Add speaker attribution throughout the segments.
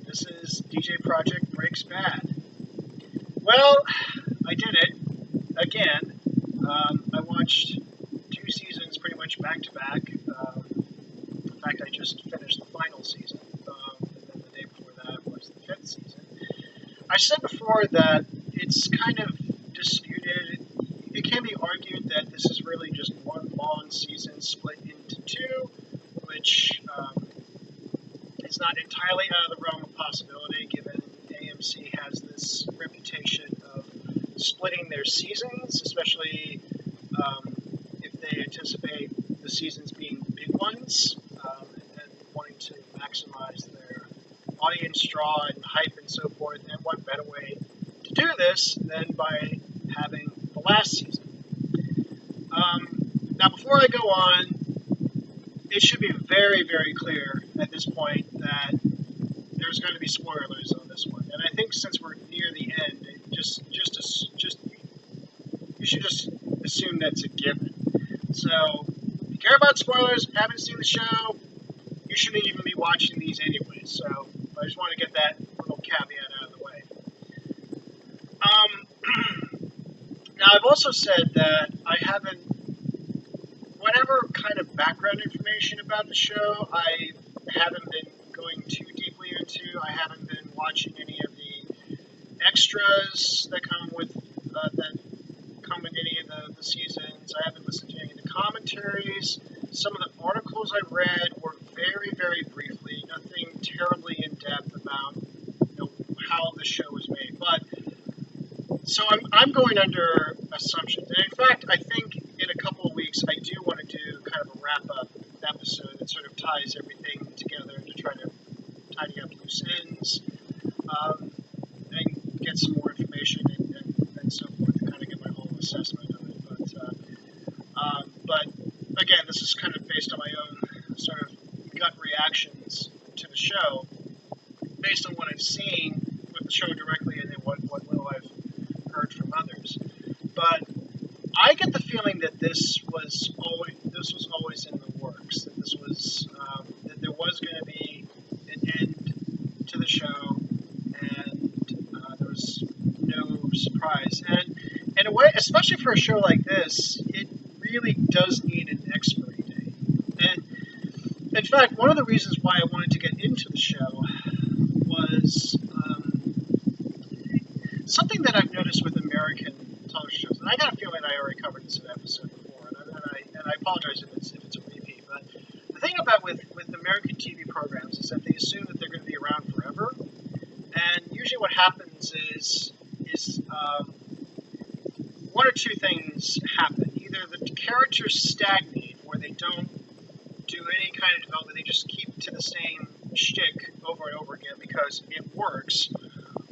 Speaker 1: This is djproject Breaks Bad. Well, I did it again. I watched 2 seasons pretty much back to back. In fact, I just finished the final season, and then the day before that was the 5th season. I said before that it's kind of disputed. It can be argued that this is really just one long season split into 2, which is not entirely out of the realm of possibility, given AMC has this reputation of splitting their seasons, especially if they anticipate the seasons being big ones, and wanting to maximize their audience draw and hype and so forth. And what better way to do this than by having the last season? Now, before I go on, it should be very, very clear at this point that there's going to be spoilers on this one. And I think since we're near the end, you should just assume that's a given. So, if you care about spoilers, haven't seen the show, you shouldn't even be watching these anyway. So, I just want to get that little caveat out of the way. Now, I've also said that I haven't, whatever kind of background information about the show, I haven't been going too deeply into. I haven't been watching any of the extras that come with in any of the seasons. I haven't listened to any of the commentaries. Some of the articles I read were very, very briefly, nothing terribly in depth about how the show was made. But so I'm going under assumptions, and in fact, I think in a couple of weeks I do want to do kind of a wrap-up episode that sort of ties everything together to try to tidy up loose ends, and get some more information and so forth to kind of get my whole assessment of it. But again, this is kind of based on my own sort of gut reactions to the show, based on what I've seen with the show directly and then what little I've heard from others. But I get the feeling that this was always in the works. That this was that there was going to be an end to the show, and there was no surprise. And in a way, especially for a show like this, it really does need an expiry date. And in fact, one of the reasons why I wanted to get into the show was something that I've noticed with American television shows, and I got a feeling I already covered this in an episode before, and I apologize if it's a repeat, but the thing about with American TV programs is that they assume that they're going to be around forever, and usually what happens is one or two things happen. Either the characters stagnate, where they don't do any kind of development, they just keep to the same shtick over and over again because it works,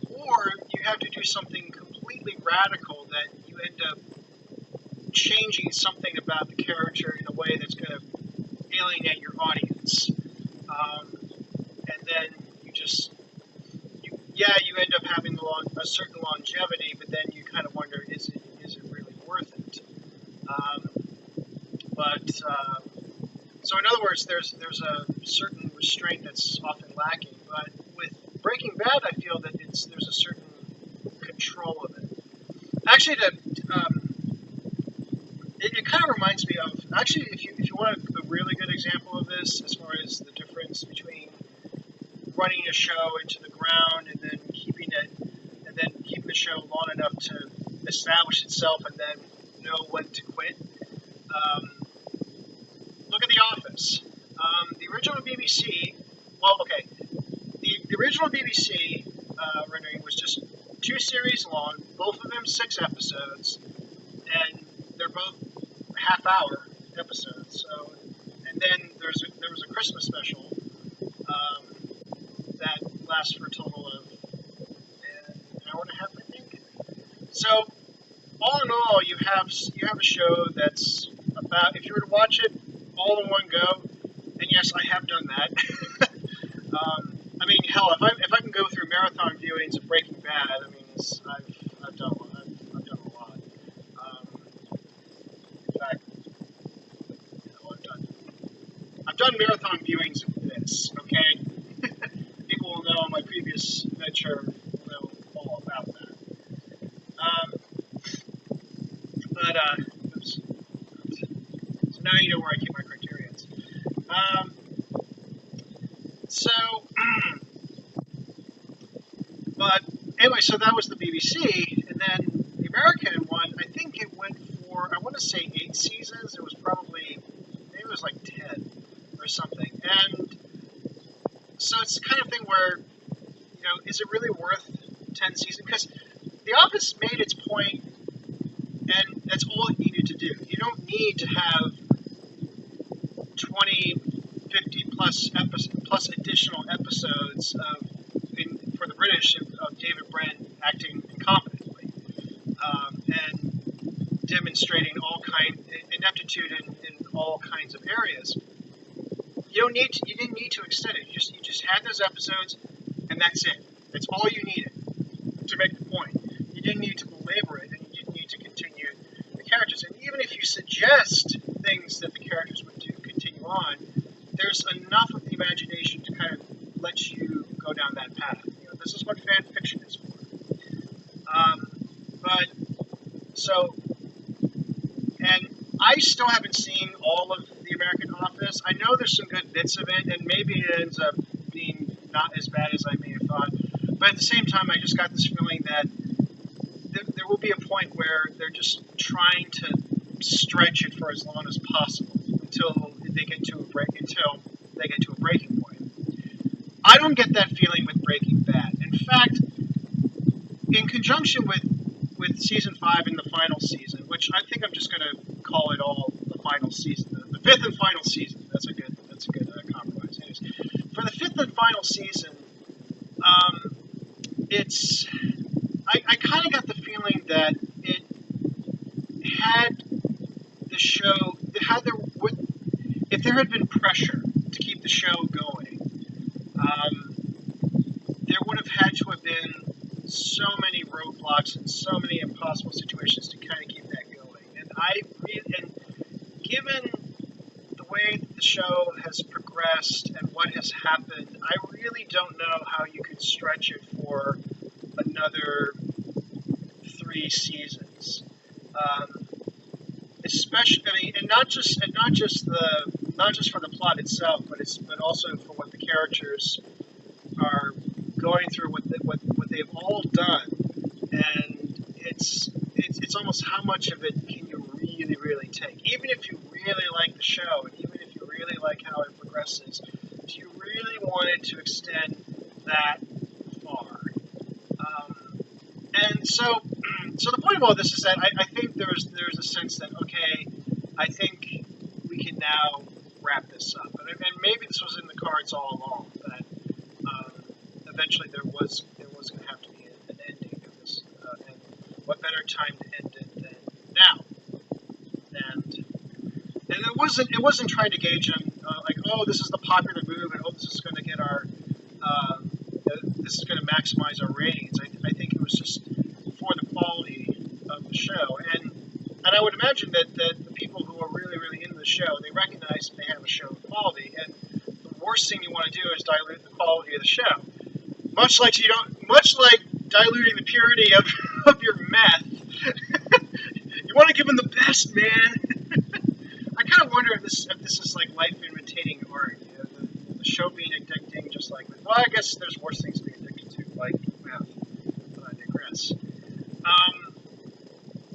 Speaker 1: or you have to do something completely radical that you end up changing something about the character in a way that's going to alienate your audience. And then you end up having a certain longevity, but then you kind of wonder, is it really worth it? So in other words, there's a certain restraint that's often lacking, but with Breaking Bad, I feel that there's a certain control of it. Actually, it kind of reminds me of, actually, if you want a really good example of this, as far as the difference between running a show into the ground and then keeping the show long enough to establish itself and then know when to quit. Look at The Office. The original BBC, the original BBC rendering was just 2 series long, both of them 6 episodes, and they're both half-hour episodes. So, and then there was a Christmas special that lasts for a total of an hour and a half, I think. So, all in all, you have a show that's about, if you were to watch it all in one go, and yes, I have done that. I mean, hell, if I can go through marathon viewings of Breaking Bad, I mean, I've done a lot. In fact, I've done marathon viewings of this. Okay, people will know on my previous sure we'll know all about that. Um, oops. So now you know where I keep my criterions. Um, so, but anyway, so that was the BBC, and then the American one, I think it went for, I want to say 8 seasons. It was probably, maybe it was like 10 or something. And so it's the kind of thing where, is it really worth 10 seasons? Because The Office made its point, and that's all it needed to do. You don't need to have 20, 50 plus additional episodes for the British of David Brent acting incompetently and demonstrating ineptitude in all kinds of areas. You didn't need to extend it. You just had those episodes, and that's it. That's all you needed to make the point. You didn't need to belabor it, and you didn't need to continue the characters. And even if you suggest things that the characters would continue on, there's enough of the imagination to kind of let you go down that path. This is what fan fiction is for. And I still haven't seen all of the American Office. I know there's some good bits of it, and maybe it ends up being not as bad as I may have thought. But at the same time, I just got this feeling that there will be a point where they're just trying to stretch it for as long as possible until they get to a breaking point. I don't get that feeling with Breaking Bad. In fact, in conjunction with season 5 and the final season, which I think I'm just going to call it all the final season, the 5th and final season. That's a good compromise. Anyways, for the 5th and final season, I kind of got the feeling that it had the show, if there had been pressure to keep the show going, there would have had to have been so many roadblocks and so many impossible situations to kind of keep that going. And given the way that the show has progressed and what has happened, I really don't know how you could stretch it for another 3 seasons. Especially, and not just for the plot itself, but also for what the characters are going through, what they've all done, and it's almost how much of it can you really take, even if you really like the show, and even if you really like how it progresses. Do you really want it to extend that far? And so the point of all this is that I think there's a sense that, okay, I think we can now wrap this up, and maybe this was in the cards all along, that eventually there was going to have to be an ending of this, and what better time to end it than now? And it wasn't trying to gauge on like, oh, this is the popular move, and oh, this is going to get this is going to maximize our ratings. I think it was just for the quality of the show, and I would imagine that the people who are really into the show, they recognize they have a show of quality, and the worst thing you want to do is dilute the quality of the show. Much like diluting the purity of your meth. You want to give them the best, man. I kind of wonder if this is like life imitating art. The show being addicting, just like, well, I guess there's worse things to be addicted to, like meth. But I digress.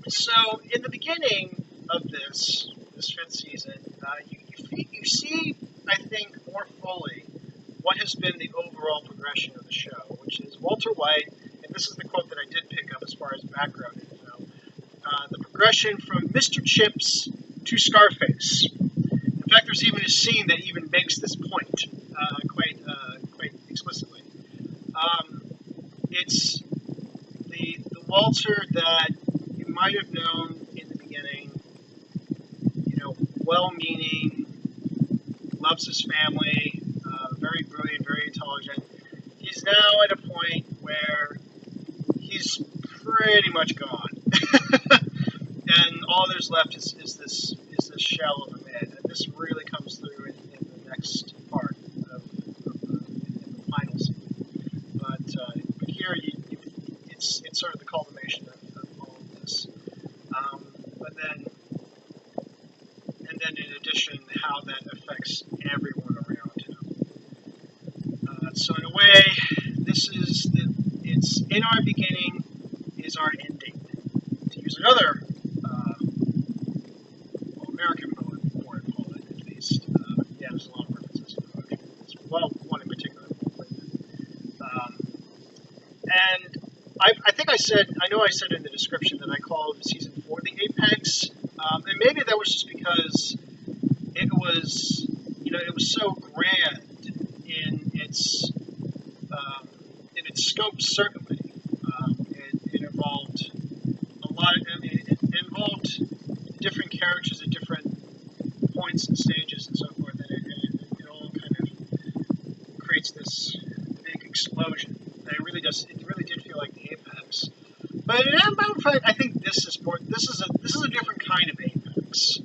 Speaker 1: So in the beginning of this 5th season, you see, I think, more fully what has been the overall progression of the show, which is Walter White, and this is the quote that I did pick up as far as background info, the progression from Mr. Chips to Scarface. In fact, there's even a scene that even makes this point quite explicitly. It's the Walter that you might have known in the beginning, well-meaning, loves his family, very brilliant, very intelligent. He's now at a point where he's pretty much gone, and all there's left is this shell of a man. And this really comes through in the next part of the final scene. But here that affects everyone around him. So in a way, it's in our beginning is our ending. To use another American poet, at least. Yeah, there's a lot of references to poetry. Well, one in particular. And I think I know I said in the description that I called season 4 the apex, and maybe that was just because it was, it was so grand in its scope. Certainly, it involved a lot. I mean, it involved different characters at different points and stages and so forth, and it all kind of creates this big explosion. And it really does. It really did feel like the apex. But in matter of fact, I think this is more. This is a different kind of apex.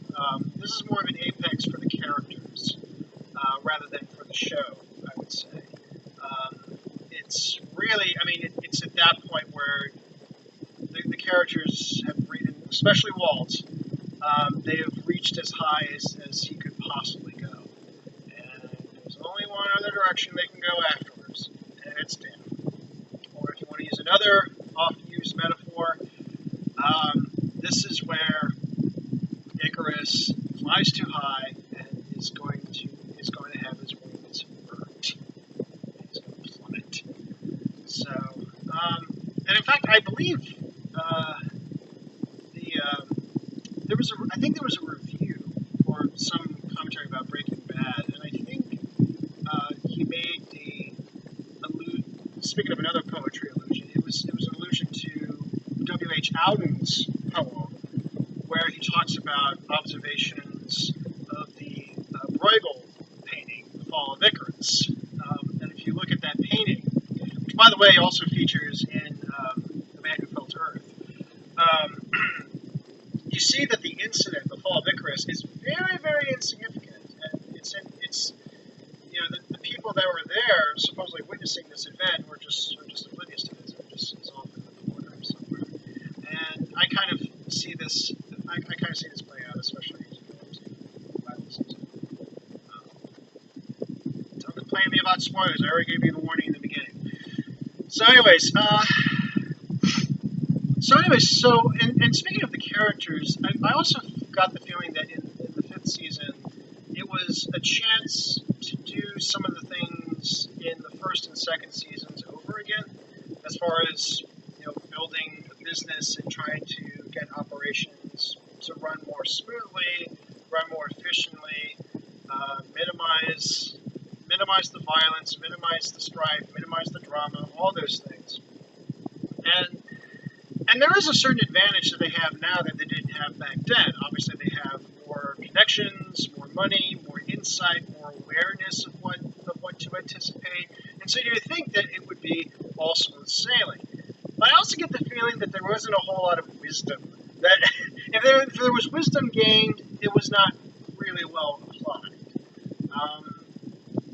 Speaker 1: This is more of an apex for the characters rather than for the show, I would say. It's really, I mean, it's at that point where the characters have, especially Walt, they have reached as high as he could possibly go. And there's only one other direction they can go afterwards, and it's down. Or if you want to use another oft-used metaphor, this is where Icarus flies too high and is going to have his wings burnt. He's going to plummet. So, and in fact, I believe there was a review or some commentary about Breaking Bad, and I think he made speaking of another poetry allusion, it was an allusion to W.H. Audin's poem, where he talks about observations of the Bruegel painting, The Fall of Icarus. And if you look at that painting, which by the way also features in The Man Who Fell to Earth, you see that the incident, the fall of Icarus, is very, very insignificant. And it's the people that were there, supposedly witnessing this event, were just oblivious to this. They're just off in the corner somewhere. And I kind of see this. I kind of see this play out, especially towards the final season. Don't complain to me about spoilers. I already gave you the warning in the beginning. So, anyways, and speaking of the characters, I also got the feeling that in the 5th season, it was a chance to do some of the things in the 1st and 2nd seasons over again, as far as building a business and trying to get operations to run more smoothly, run more efficiently, minimize the violence, minimize the strife, minimize the drama, all those things. And there is a certain advantage that they have now that they didn't have back then. Obviously, they have more connections, more money, more insight, more awareness of what to anticipate. And so you think that it would be all smooth sailing. But I also get the feeling that there wasn't a whole lot of wisdom. That if there was wisdom gained, it was not really well applied.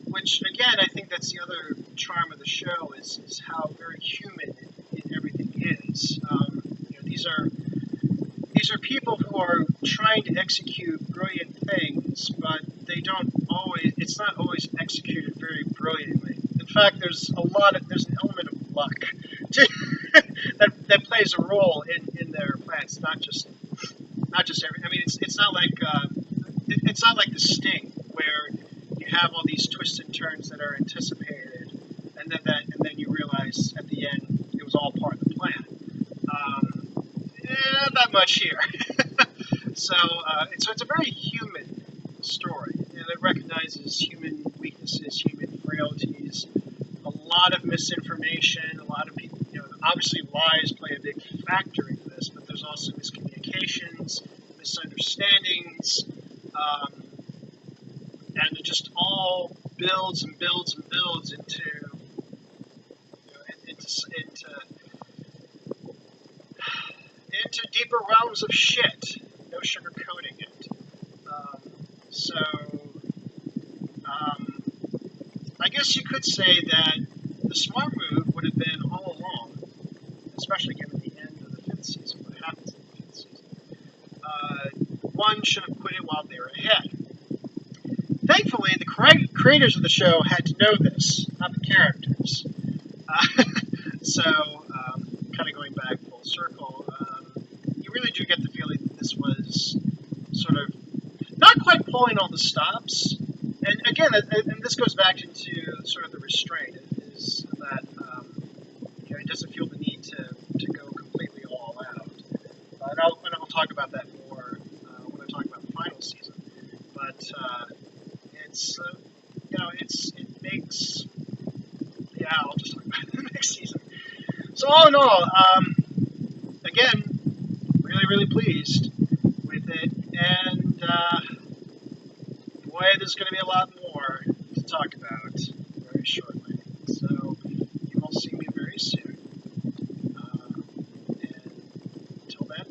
Speaker 1: Which, again, I think that's the other charm of the show is how very human everything is. These are people who are trying to execute brilliant things, but it's not always executed very brilliantly. In fact, there's an element of luck that plays a role in their plans, not just every. I mean, it's not like The Sting, where you have all these twists and turns that are anticipated, and then you realize at the end it was all part of the plan. Not that much here. So it's a very human story, and it recognizes human weaknesses, human frailties, a lot of misinformation, a lot of people. Obviously lies play a big factor into this, but there's also miscommunications, misunderstandings, and it just all builds and builds and builds into deeper realms of shit. No sugarcoating it. I guess you could say that the smart move would have been all along, especially given the end of the 5th season, what happens in the 5th season. One should have quit it while they were ahead. thankfully, the creators of the show had to know this, not the characters. Uh, so, kind of going back full circle, you really do get the feeling that this was sort of not quite pulling all the stops. And again, and this goes back into sort of the restraint, is that it doesn't feel the need to go completely all out. And I'll talk about that more when I talk about the final season. But it's it makes, yeah, I'll just talk about the next season. So all in all, again, really pleased with it, and boy, there's going to be a lot more to talk about very shortly. So you will see me very soon. And until then,